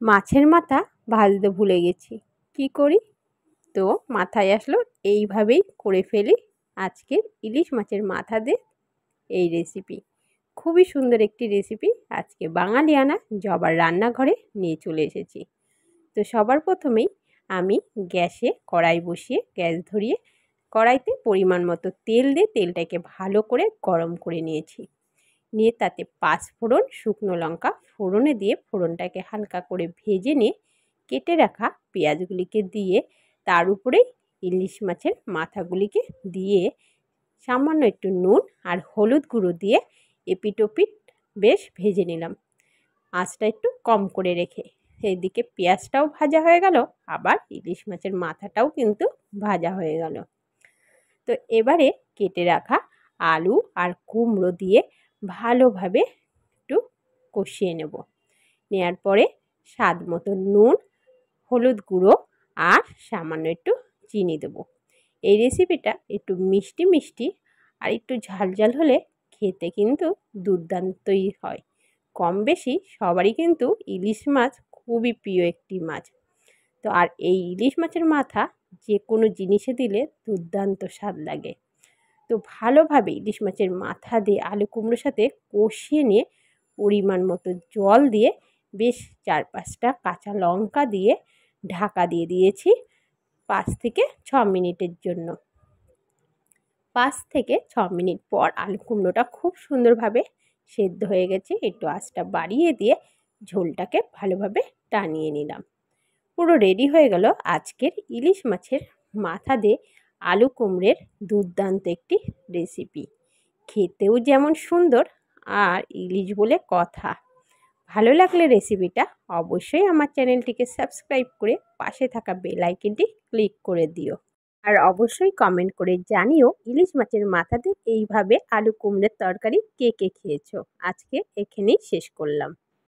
মাছের মাথা ভাজতে ভুলে গেছি, কি করি? তো মাথায় আসলো এইভাবেই করে ফেলি আজকের ইলিশ মাছের মাথা দিয়ে এই রেসিপি। খুবই সুন্দর একটি রেসিপি আজকে বাঙালিয়ানা জবার রান্নাঘরে নিয়ে চলে এসেছি। তো সবার প্রথমেই আমি গ্যাসে কড়াই বসিয়ে গ্যাস ধরিয়ে কড়াইতে পরিমাণ মতো তেল দিয়ে তেলটাকে ভালো করে গরম করে নিয়েছি। নিয়ে তাতে 5 ফোড়ন, শুকনো লঙ্কা ফোড়নে দিয়ে ফোড়নটাকে হালকা করে ভেজে নিয়ে কেটে রাখা পেঁয়াজগুলিকে দিয়ে তার উপরে ইলিশ মাছের মাথাগুলিকে দিয়ে সামান্য একটু নুন আর হলুদ গুঁড়ো দিয়ে এপিট ওপিট বেশ ভেজে নিলাম, আঁচটা একটু কম করে রেখে। সেইদিকে পেঁয়াজটাও ভাজা হয়ে গেল, আবার ইলিশ মাছের মাথাটাও কিন্তু ভাজা হয়ে গেল। তো এবারে কেটে রাখা আলু আর কুমড়ো দিয়ে ভালোভাবে একটু কষিয়ে নেব। নেওয়ার পরে স্বাদ মতো নুন, হলুদ গুঁড়ো আর সামান্য একটু চিনি দেবো। এই রেসিপিটা একটু মিষ্টি মিষ্টি আর একটু ঝাল ঝাল হলে খেতে কিন্তু দুর্দান্তই হয়। কম বেশি সবারই কিন্তু ইলিশ মাছ খুবই প্রিয় একটি মাছ। তো আর এই ইলিশ মাছের মাথা যে কোনো জিনিসে দিলে দুর্দান্ত স্বাদ লাগে। তো ভালোভাবে ইলিশ মাছের মাথা দিয়ে আলু কুমড়োর সাথে কষিয়ে নিয়ে পরিমাণ মতো জল দিয়ে বেশ 4-5টা কাঁচা লঙ্কা দিয়ে ঢাকা দিয়ে দিয়েছি 5 থেকে 6 মিনিটের জন্য। 5 থেকে 6 মিনিট পর আলু কুমড়োটা খুব সুন্দরভাবে সেদ্ধ হয়ে গেছে। একটু আঁচটা বাড়িয়ে দিয়ে ঝোলটাকে ভালোভাবে টানিয়ে নিলাম। পুরো রেডি হয়ে গেল আজকের ইলিশ মাছের মাথা দিয়ে আলু কুমড়োর দুর্দান্ত একটি রেসিপি। খেতেও যেমন সুন্দর আর ইলিশ বলে কথা। ভালো লাগলে রেসিপিটা অবশ্যই আমার চ্যানেলটিকে সাবস্ক্রাইব করে পাশে থাকা বেল আইকনটি ক্লিক করে দিও। আর অবশ্যই কমেন্ট করে জানিও ইলিশ মাছের মাথা দিয়ে এইভাবে আলু কুমড়োর তরকারি কে কে খেয়েছো। আজকে এখানেই শেষ করলাম।